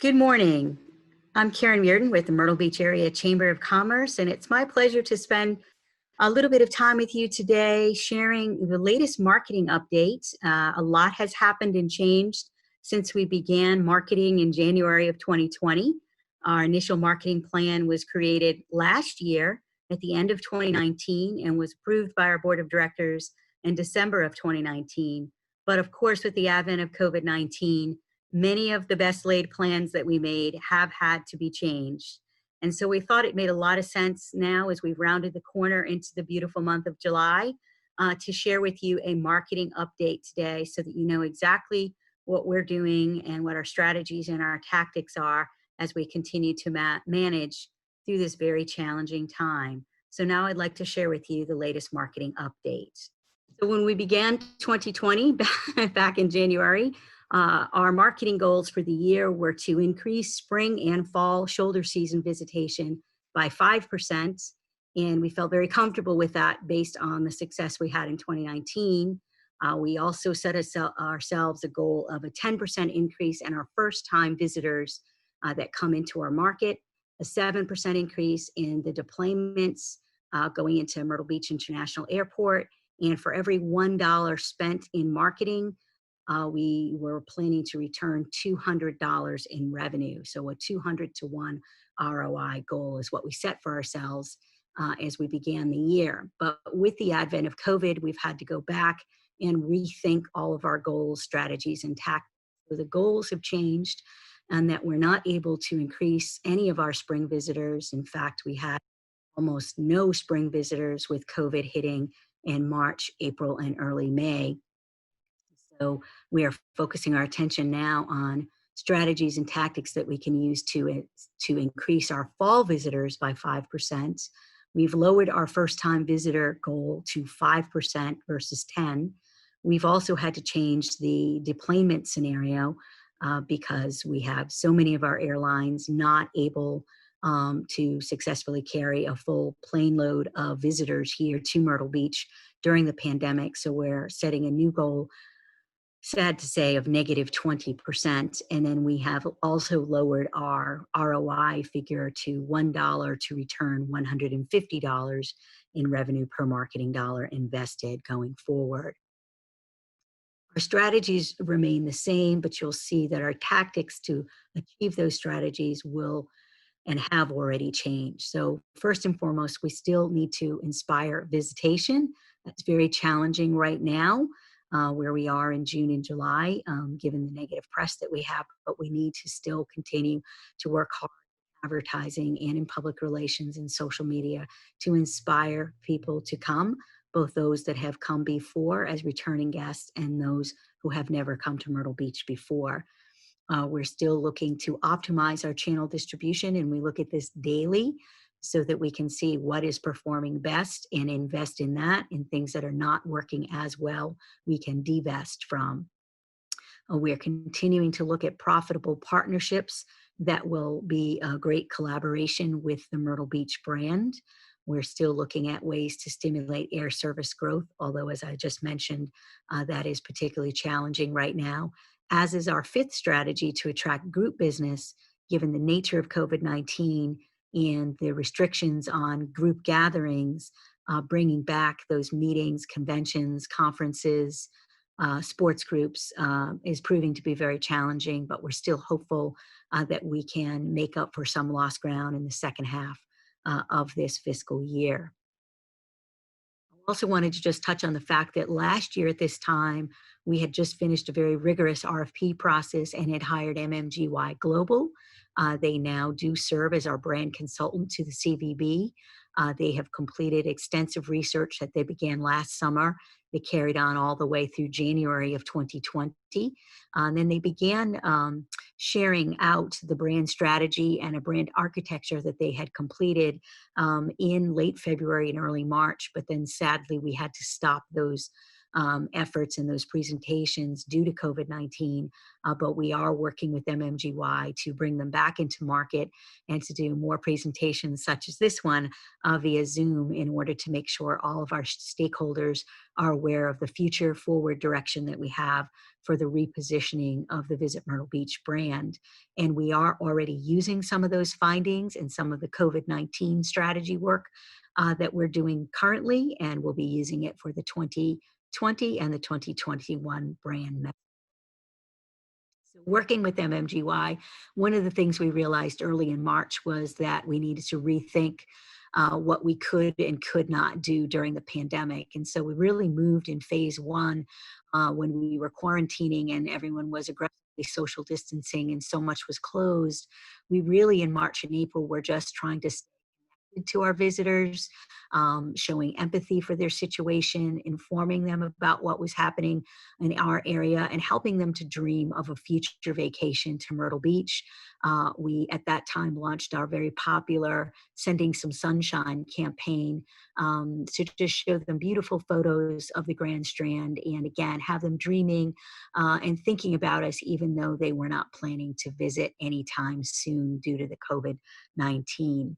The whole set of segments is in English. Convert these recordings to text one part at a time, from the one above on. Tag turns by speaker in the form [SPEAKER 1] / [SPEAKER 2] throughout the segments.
[SPEAKER 1] Good morning. I'm Karen Myrtle with the Myrtle Beach Area Chamber of Commerce, and it's my pleasure to spend a little bit of time with you today sharing the latest marketing updates. A lot has happened and changed since we began marketing in January of 2020. Our initial marketing plan was created last year at the end of 2019 and was approved by our board of directors in December of 2019. But of course, with the advent of COVID-19, many of the best laid plans that we made have had to be changed. And so we thought it made a lot of sense now as we've rounded the corner into the beautiful month of July to share with you a marketing update today so that you know exactly what we're doing and what our strategies and our tactics are as we continue to manage through this very challenging time. So now I'd like to share with you the latest marketing update. So when we began 2020 back in January, our marketing goals for the year were to increase spring and fall shoulder season visitation by 5%. And we felt very comfortable with that based on the success we had in 2019. We also set ourselves a goal of a 10% increase in our first-time visitors that come into our market, a 7% increase in the deployments going into Myrtle Beach International Airport. And for every $1 spent in marketing, we were planning to return $200 in revenue. So a 200 to 1 ROI goal is what we set for ourselves as we began the year. But with the advent of COVID, we've had to go back and rethink all of our goals, strategies, and tactics. So the goals have changed and that we're not able to increase any of our spring visitors. In fact, we had almost no spring visitors with COVID hitting in March, April, and early May. So we are focusing our attention now on strategies and tactics that we can use to increase our fall visitors by 5%. We've lowered our first-time visitor goal to 5% versus 10%. We've also had to change the deployment scenario because we have so many of our airlines not able to successfully carry a full plane load of visitors here to Myrtle Beach during the pandemic. So we're setting a new goal, sad to say, of negative 20%. And then we have also lowered our ROI figure to $1 to return $150 in revenue per marketing dollar invested going forward. Our strategies remain the same, but you'll see that our tactics to achieve those strategies will and have already changed. So first and foremost, we still need to inspire visitation. That's very challenging right now. Where we are in June and July, given the negative press that we have, but we need to still continue to work hard in advertising and in public relations and social media to inspire people to come, both those that have come before as returning guests and those who have never come to Myrtle Beach before. We're still looking to optimize our channel distribution, and we look at this daily so that we can see what is performing best and invest in that, and things that are not working as well, we can divest from. We're continuing to look at profitable partnerships that will be a great collaboration with the Myrtle Beach brand. We're still looking at ways to stimulate air service growth, although as I just mentioned, that is particularly challenging right now, as is our fifth strategy to attract group business, given the nature of COVID-19 and the restrictions on group gatherings, bringing back those meetings, conventions, conferences, sports groups is proving to be very challenging, but we're still hopeful that we can make up for some lost ground in the second half of this fiscal year. I also wanted to just touch on the fact that last year at this time, we had just finished a very rigorous RFP process and had hired MMGY Global. They now do serve as our brand consultant to the CVB. They have completed extensive research that they began last summer. They carried on all the way through January of 2020. And then they began sharing out the brand strategy and a brand architecture that they had completed in late February and early March. But then sadly, we had to stop those efforts and those presentations due to COVID-19, but we are working with MMGY to bring them back into market and to do more presentations such as this one via Zoom in order to make sure all of our stakeholders are aware of the future forward direction that we have for the repositioning of the Visit Myrtle Beach brand. And we are already using some of those findings and some of the COVID-19 strategy work that we're doing currently, and we'll be using it for the 2020 and the 2021 brand message. So working with MMGY, one of the things we realized early in March was that we needed to rethink what we could and could not do during the pandemic. And so we really moved in phase one when we were quarantining and everyone was aggressively social distancing and so much was closed. We really, in March and April, were just trying to to our visitors, showing empathy for their situation, informing them about what was happening in our area, and helping them to dream of a future vacation to Myrtle Beach. We, at that time, launched our very popular Sending Some Sunshine campaign to just show them beautiful photos of the Grand Strand and, again, have them dreaming and thinking about us, even though they were not planning to visit anytime soon due to the COVID-19.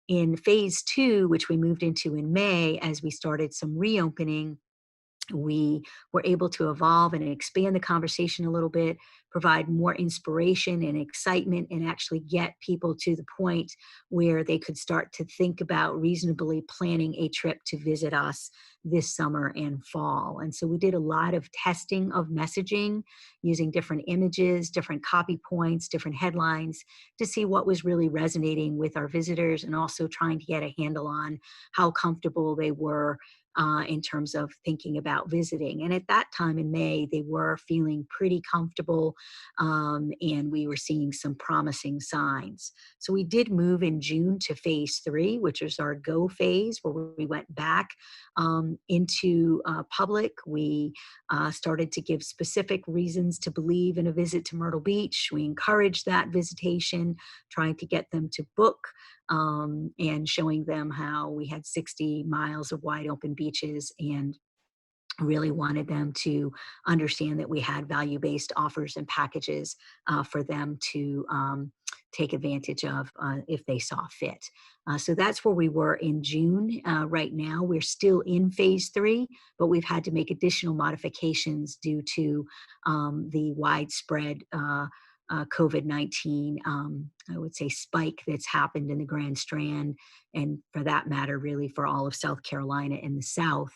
[SPEAKER 1] In phase two, which we moved into in May, as we started some reopening, we were able to evolve and expand the conversation a little bit, provide more inspiration and excitement, and actually get people to the point where they could start to think about reasonably planning a trip to visit us this summer and fall. And so we did a lot of testing of messaging using different images, different copy points, different headlines to see what was really resonating with our visitors, and also trying to get a handle on how comfortable they were in terms of thinking about visiting. And at that time in May, they were feeling pretty comfortable, and we were seeing some promising signs. So we did move in June to phase three, which is our go phase, where we went back into public. We started to give specific reasons to believe in a visit to Myrtle Beach. We encouraged that visitation, trying to get them to book, and showing them how we had 60 miles of wide open beaches, and really wanted them to understand that we had value-based offers and packages for them to take advantage of if they saw fit. So that's where we were in June. Right now, we're still in phase three, but we've had to make additional modifications due to the widespread COVID-19, I would say, spike that's happened in the Grand Strand, and for that matter, really for all of South Carolina and the South,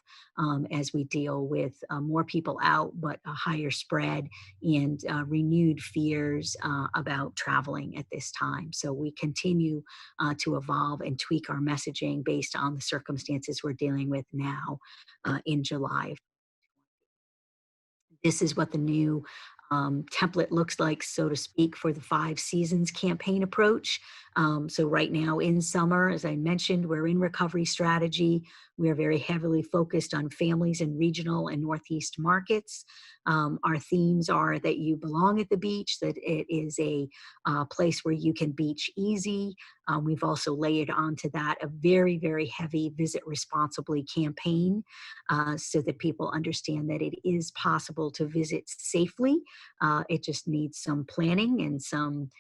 [SPEAKER 1] as we deal with more people out, but a higher spread and renewed fears about traveling at this time. So we continue to evolve and tweak our messaging based on the circumstances we're dealing with now in July. This is what the new template looks like, so to speak, for the 5 seasons campaign approach. So right now in summer, as I mentioned, we're in recovery strategy. We are very heavily focused on families in regional and Northeast markets. Our themes are that you belong at the beach, that it is a place where you can beach easy. We've also layered onto that a very, very heavy visit responsibly campaign so that people understand that it is possible to visit safely. It just needs some planning and some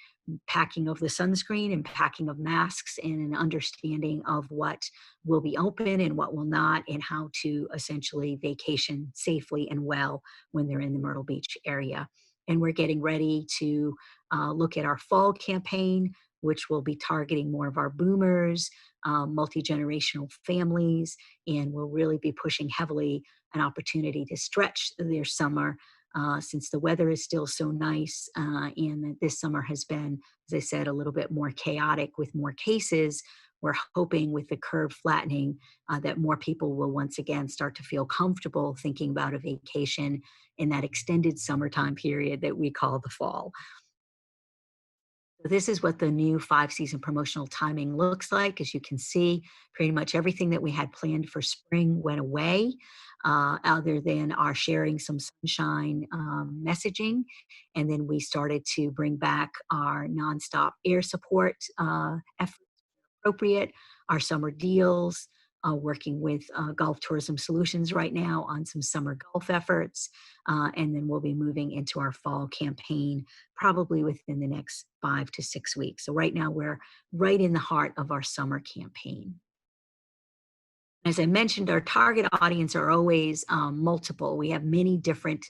[SPEAKER 1] packing of the sunscreen and packing of masks and an understanding of what will be open and what will not, and how to essentially vacation safely and well when they're in the Myrtle Beach area. And we're getting ready to look at our fall campaign, which will be targeting more of our boomers, multi-generational families, and we'll really be pushing heavily an opportunity to stretch their summer since the weather is still so nice, and this summer has been, as I said, a little bit more chaotic with more cases. We're hoping with the curve flattening that more people will once again start to feel comfortable thinking about a vacation in that extended summertime period that we call the fall. This is what the new 5-season promotional timing looks like. As you can see, pretty much everything that we had planned for spring went away, other than our sharing some sunshine messaging. And then we started to bring back our nonstop air support efforts appropriate, our summer deals, working with Golf Tourism Solutions right now on some summer golf efforts. And then we'll be moving into our fall campaign probably within the next 5 to 6 weeks. So right now we're right in the heart of our summer campaign. As I mentioned, our target audience are always multiple. We have many different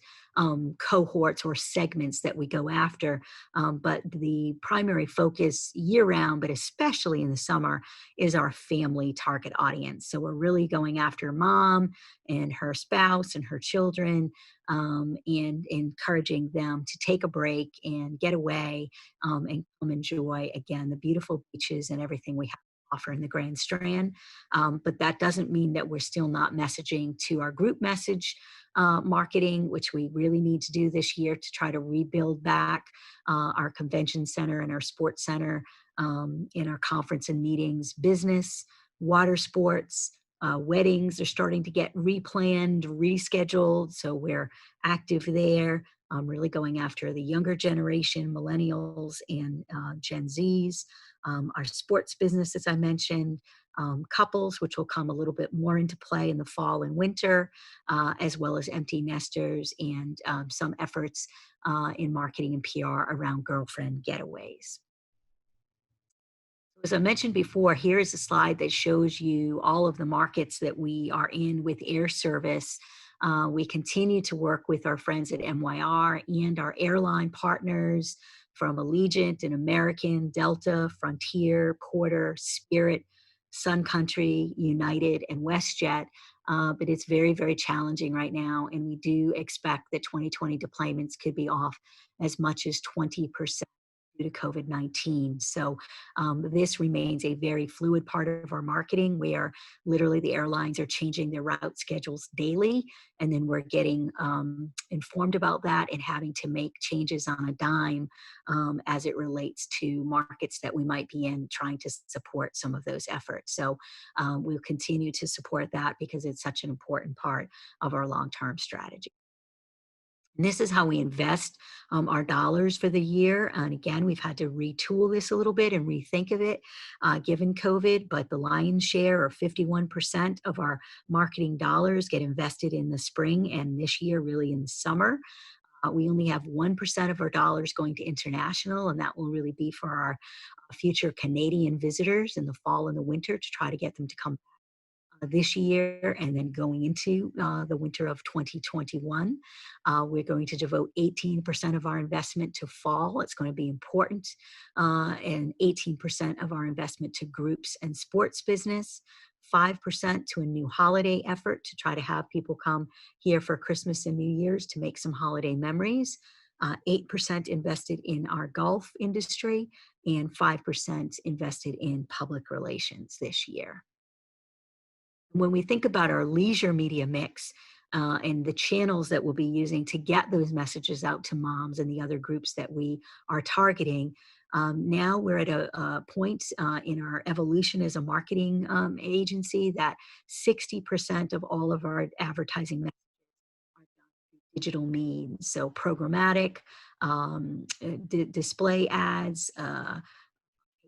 [SPEAKER 1] cohorts or segments that we go after, but the primary focus year-round, but especially in the summer, is our family target audience. So we're really going after mom and her spouse and her children, and encouraging them to take a break and get away, and come enjoy, again, the beautiful beaches and everything we have offer in the Grand Strand. But that doesn't mean that we're still not messaging to our group message marketing, which we really need to do this year to try to rebuild back our convention center and our sports center, in our conference and meetings business, water sports. Weddings are starting to get replanned, rescheduled, so we're active there. Really going after the younger generation, millennials and Gen Zs. Our sports business, as I mentioned, couples, which will come a little bit more into play in the fall and winter, as well as empty nesters, and some efforts in marketing and PR around girlfriend getaways. As I mentioned before, here is a slide that shows you all of the markets that we are in with air service. We continue to work with our friends at MYR and our airline partners from Allegiant and American, Delta, Frontier, Porter, Spirit, Sun Country, United, and WestJet. But it's very, very challenging right now, and we do expect that 2020 deployments could be off as much as 20% due to COVID-19. So this remains a very fluid part of our marketing, where literally the airlines are changing their route schedules daily, and then we're getting informed about that and having to make changes on a dime as it relates to markets that we might be in, trying to support some of those efforts. So we'll continue to support that because it's such an important part of our long-term strategy. And this is how we invest our dollars for the year. And again, we've had to retool this a little bit and rethink of it given COVID, but the lion's share, or 51% of our marketing dollars, get invested in the spring, and this year really in the summer. We only have 1% of our dollars going to international, and that will really be for our future Canadian visitors in the fall and the winter, to try to get them to come this year, and then going into the winter of 2021. We're going to devote 18% of our investment to fall. It's going to be important, and 18% of our investment to groups and sports business, 5% to a new holiday effort to try to have people come here for Christmas and New Year's to make some holiday memories, 8% invested in our golf industry, and 5% invested in public relations this year. When we think about our leisure media mix and the channels that we'll be using to get those messages out to moms and the other groups that we are targeting, now we're at a point in our evolution as a marketing agency that 60% of all of our advertising messages are done through digital means. So programmatic, display ads,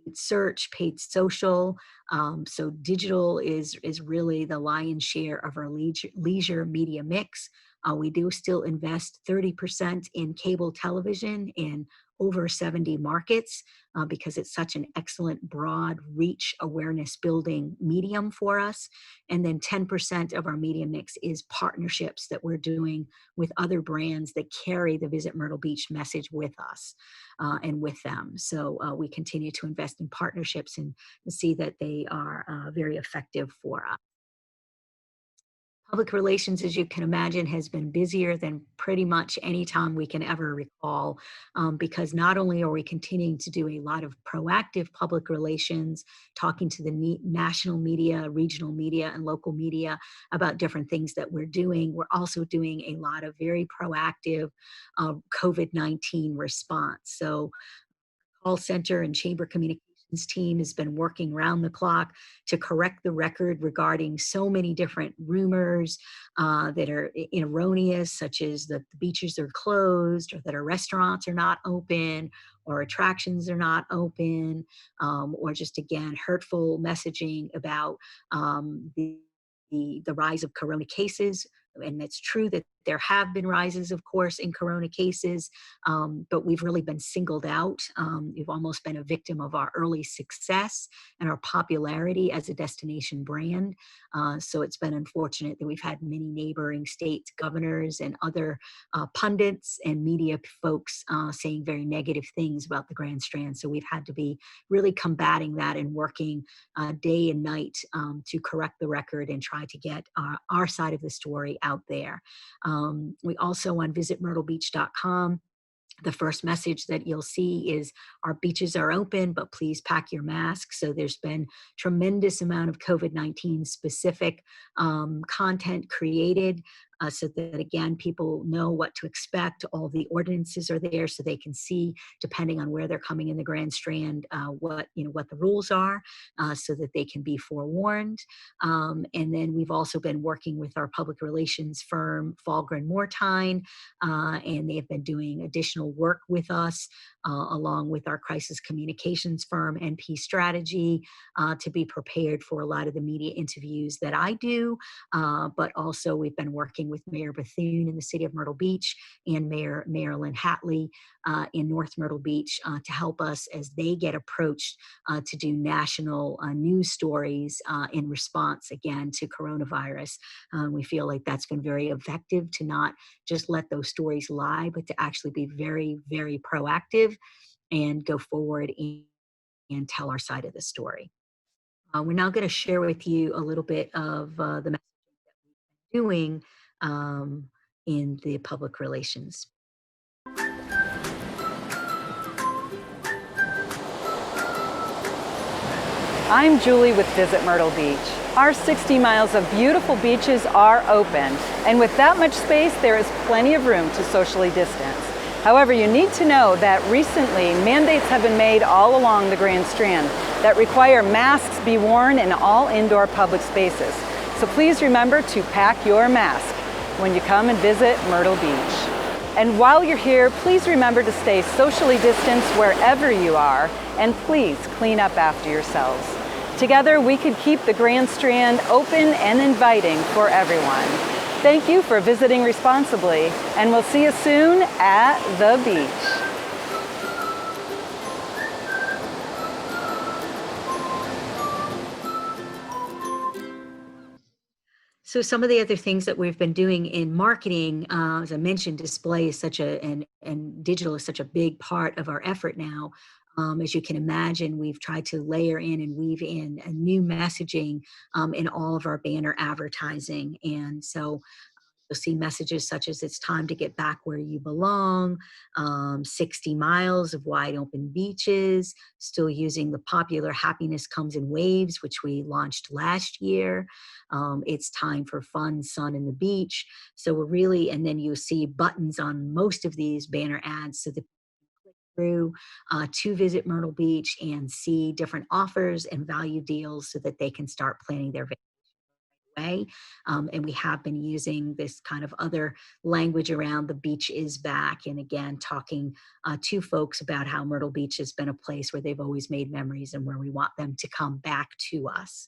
[SPEAKER 1] paid search, paid social. So digital is really the lion's share of our leisure media mix. We do still invest 30% in cable television in over 70 markets because it's such an excellent broad reach awareness building medium for us. And then 10% of our media mix is partnerships that we're doing with other brands that carry the Visit Myrtle Beach message with us and with them. So we continue to invest in partnerships and see that they are very effective for us. Public relations, as you can imagine, has been busier than pretty much any time we can ever recall, because not only are we continuing to do a lot of proactive public relations, talking to the national media, regional media, and local media about different things that we're doing, we're also doing a lot of very proactive COVID-19 response. So call center and chamber communications team has been working round the clock to correct the record regarding so many different rumors that are erroneous, such as that the beaches are closed, or that our restaurants are not open, or attractions are not open, or just, again, hurtful messaging about the rise of corona cases. And it's true that there have been rises, of course, in corona cases, but we've really been singled out. We've almost been a victim of our early success and our popularity as a destination brand. So it's been unfortunate that we've had many neighboring states, governors, and other pundits and media folks saying very negative things about the Grand Strand. So we've had to be really combating that and working day and night to correct the record and try to get our side of the story out there. We also, on visitmyrtlebeach.com, the first message that you'll see is our beaches are open, but please pack your masks. So there's been tremendous amount of COVID-19 specific content created so that, again, people know what to expect. All the ordinances are there so they can see, depending on where they're coming in the Grand Strand, what the rules are, so that they can be forewarned. And then we've also been working with our public relations firm, Falgren Moortine, and they have been doing additional work with us, along with our crisis communications firm, NP Strategy, to be prepared for a lot of the media interviews that I do. But also we've been working with Mayor Bethune in the city of Myrtle Beach and Mayor Marilyn Hatley in North Myrtle Beach to help us as they get approached to do national news stories in response, again, to coronavirus. We feel like that's been very effective to not just let those stories lie, but to actually be very, very proactive and go forward and tell our side of the story. We're now going to share with you a little bit of the message that we've been doing in the public relations.
[SPEAKER 2] I'm Julie with Visit Myrtle Beach. Our 60 miles of beautiful beaches are open, and with that much space, there is plenty of room to socially distance. However, you need to know that recently mandates have been made all along the Grand Strand that require masks be worn in all indoor public spaces. So please remember to pack your mask when you come and visit Myrtle Beach. And while you're here, please remember to stay socially distanced wherever you are, and please clean up after yourselves. Together, we can keep the Grand Strand open and inviting for everyone. Thank you for visiting responsibly, and we'll see you soon at the beach.
[SPEAKER 1] So some of the other things that we've been doing in marketing, as I mentioned, display is such and digital is such a big part of our effort now. As you can imagine, we've tried to layer in and weave in a new messaging in all of our banner advertising. And so you'll see messages such as "It's time to get back where you belong," 60 miles of wide open beaches, still using the popular "Happiness Comes in Waves," which we launched last year. It's time for fun, sun, and the beach. So we're really, and then you'll see buttons on most of these banner ads so that through to visit Myrtle Beach and see different offers and value deals so that they can start planning their vacation way. And we have been using this kind of other language around "the beach is back," and again talking to folks about how Myrtle Beach has been a place where they've always made memories and where we want them to come back to us.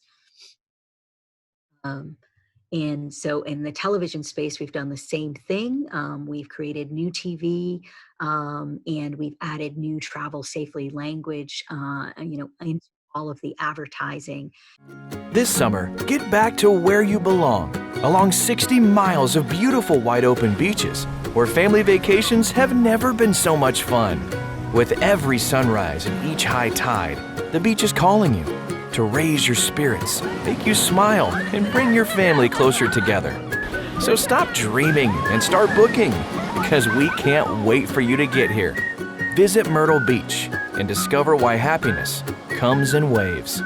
[SPEAKER 1] And so in the television space, we've done the same thing. We've created new TV, and we've added new travel safely language, into all of the advertising.
[SPEAKER 3] This summer, get back to where you belong, along 60 miles of beautiful wide open beaches, where family vacations have never been so much fun. With every sunrise and each high tide, the beach is calling you to raise your spirits, make you smile, and bring your family closer together. So stop dreaming and start booking, because we can't wait for you to get here. Visit Myrtle Beach and discover why happiness comes in waves.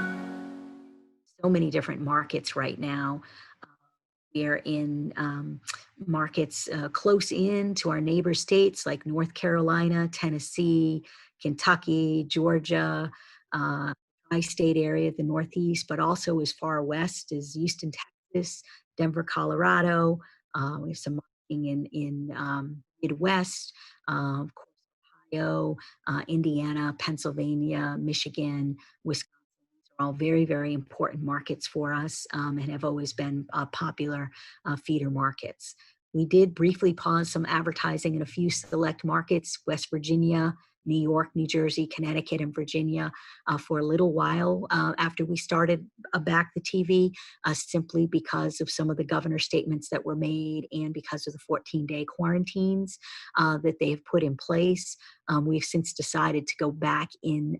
[SPEAKER 1] So many different markets right now. We are in markets close in to our neighbor states like North Carolina, Tennessee, Kentucky, Georgia, tri-state area, the Northeast, but also as far west as Houston, Texas, Denver, Colorado. We have some marketing in Midwest, of course, Ohio, Indiana, Pennsylvania, Michigan, Wisconsin. These are all very, very important markets for us, and have always been popular feeder markets. We did briefly pause some advertising in a few select markets: West Virginia, New York, New Jersey, Connecticut, and Virginia for a little while after we started back the TV, simply because of some of the governor statements that were made and because of the 14-day quarantines that they have put in place. We've since decided to go back in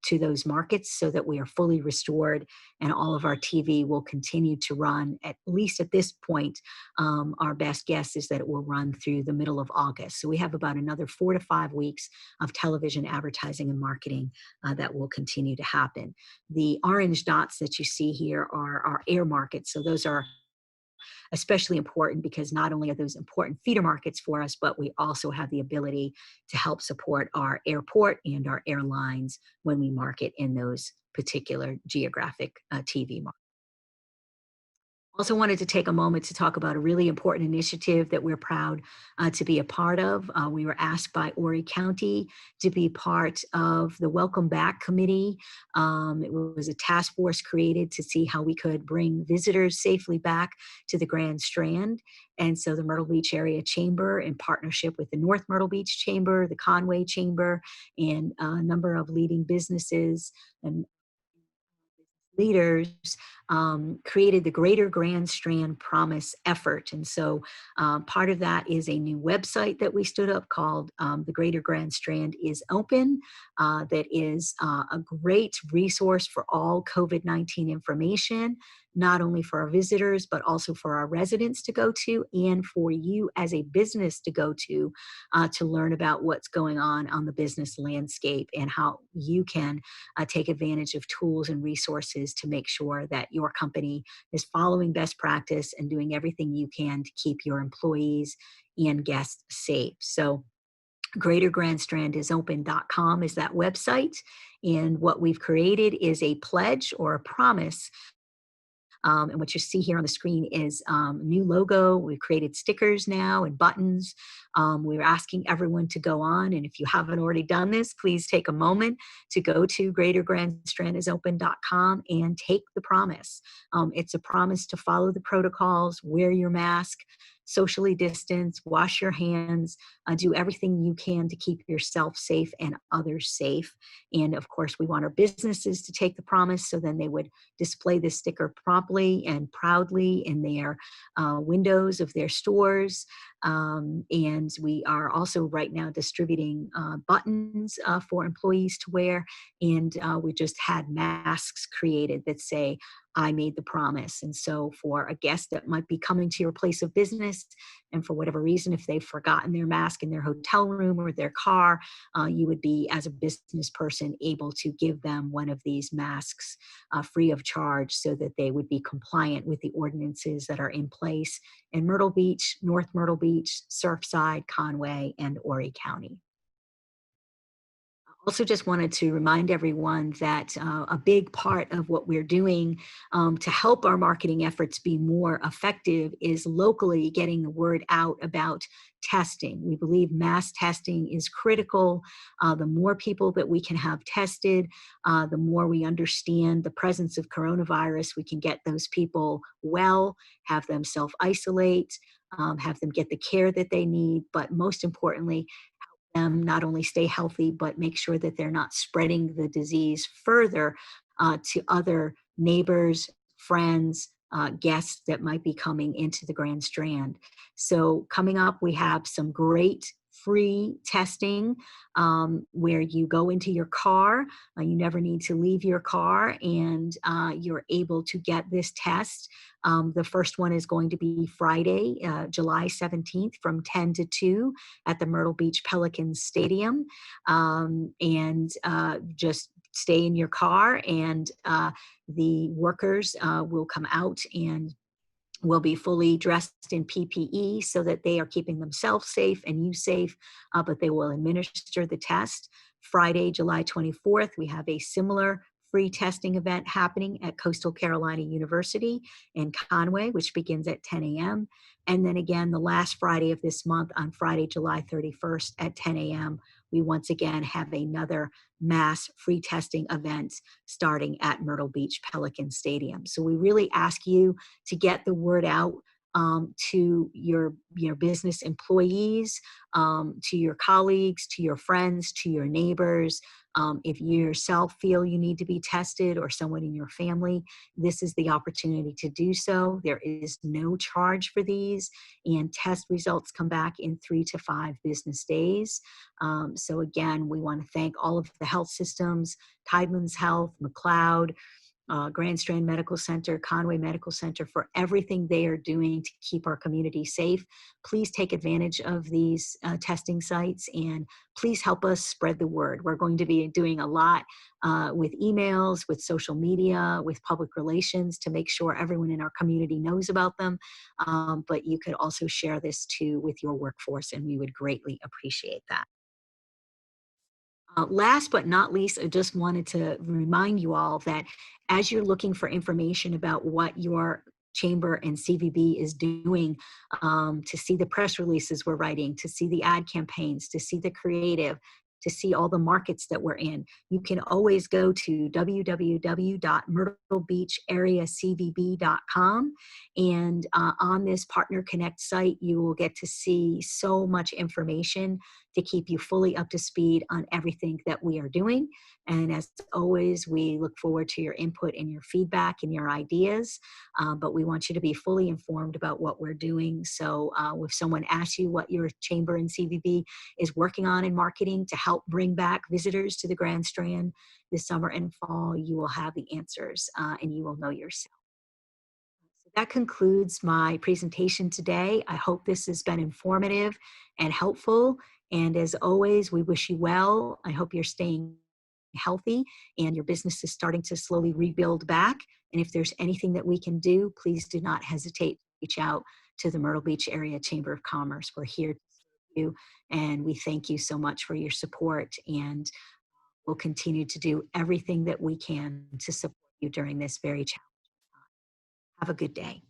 [SPEAKER 1] to those markets so that we are fully restored, and all of our TV will continue to run, at least at this point. Our best guess is that it will run through the middle of August. So we have about another 4 to 5 weeks of television advertising and marketing that will continue to happen. The orange dots that you see here are our air markets. So those are especially important because not only are those important feeder markets for us, but we also have the ability to help support our airport and our airlines when we market in those particular geographic TV markets. Also wanted to take a moment to talk about a really important initiative that we're proud to be a part of. We were asked by Horry County to be part of the Welcome Back Committee. It was a task force created to see how we could bring visitors safely back to the Grand Strand. And so the Myrtle Beach Area Chamber, in partnership with the North Myrtle Beach Chamber, the Conway Chamber, and a number of leading businesses and leaders, created the Greater Grand Strand Promise effort. And so part of that is a new website that we stood up called The Greater Grand Strand is Open. That is a great resource for all COVID-19 information, not only for our visitors, but also for our residents to go to, and for you as a business to go to learn about what's going on the business landscape and how you can take advantage of tools and resources to make sure that your company is following best practice and doing everything you can to keep your employees and guests safe. So greatergrandstrandisopen.com is that website. And what we've created is a pledge or a promise. And what you see here on the screen is new logo. We've created stickers now and buttons. We're asking everyone to go on, and if you haven't already done this, please take a moment to go to greatergrandstrandisopen.com and take the promise. It's a promise to follow the protocols, wear your mask, socially distance, wash your hands, do everything you can to keep yourself safe and others safe. And of course, we want our businesses to take the promise, so then they would display this sticker promptly and proudly in their windows of their stores. And we are also right now distributing buttons for employees to wear. And we just had masks created that say, I made the promise. And so for a guest that might be coming to your place of business, and for whatever reason, if they've forgotten their mask in their hotel room or their car, you would be, as a business person, able to give them one of these masks free of charge, so that they would be compliant with the ordinances that are in place in Myrtle Beach, North Myrtle Beach, Surfside, Conway, and Horry County. Also just wanted to remind everyone that a big part of what we're doing to help our marketing efforts be more effective is locally getting the word out about testing. We believe mass testing is critical. The more people that we can have tested, the more we understand the presence of coronavirus, we can get those people well, have them self-isolate, have them get the care that they need, but most importantly, them not only stay healthy, but make sure that they're not spreading the disease further to other neighbors, friends, guests that might be coming into the Grand Strand. So coming up, we have some great free testing where you go into your car. You never need to leave your car, and you're able to get this test. The first one is going to be Friday, July 17th from 10 to 2 at the Myrtle Beach Pelicans Stadium. And just stay in your car, and the workers will come out and will be fully dressed in PPE so that they are keeping themselves safe and you safe, but they will administer the test. Friday, July 24th, we have a similar free testing event happening at Coastal Carolina University in Conway, which begins at 10 a.m. And then again, the last Friday of this month, on Friday, July 31st at 10 a.m., we once again have another mass free testing event starting at Myrtle Beach Pelican Stadium. So we really ask you to get the word out to your business employees, to your colleagues, to your friends, to your neighbors. If you yourself feel you need to be tested or someone in your family, this is the opportunity to do so. There is no charge for these, and test results come back in 3 to 5 business days. So again, we want to thank all of the health systems, Tidelands Health, McLeod, Grand Strand Medical Center, Conway Medical Center, for everything they are doing to keep our community safe. Please take advantage of these testing sites, and please help us spread the word. We're going to be doing a lot with emails, with social media, with public relations to make sure everyone in our community knows about them. But you could also share this too with your workforce, and we would greatly appreciate that. Last but not least, I just wanted to remind you all that as you're looking for information about what your chamber and CVB is doing, to see the press releases we're writing, to see the ad campaigns, to see the creative, to see all the markets that we're in, you can always go to www.myrtlebeachareacvb.com. And on this Partner Connect site, you will get to see so much information to keep you fully up to speed on everything that we are doing. And as always, we look forward to your input and your feedback and your ideas, but we want you to be fully informed about what we're doing. So if someone asks you what your chamber and CVB is working on in marketing to help bring back visitors to the Grand Strand this summer and fall, you will have the answers and you will know yourself. So that concludes my presentation today. I hope this has been informative and helpful. And as always, we wish you well. I hope you're staying healthy and your business is starting to slowly rebuild back. And if there's anything that we can do, please do not hesitate to reach out to the Myrtle Beach Area Chamber of Commerce. We're here to serve you, and we thank you so much for your support, and we'll continue to do everything that we can to support you during this very challenging time. Have a good day.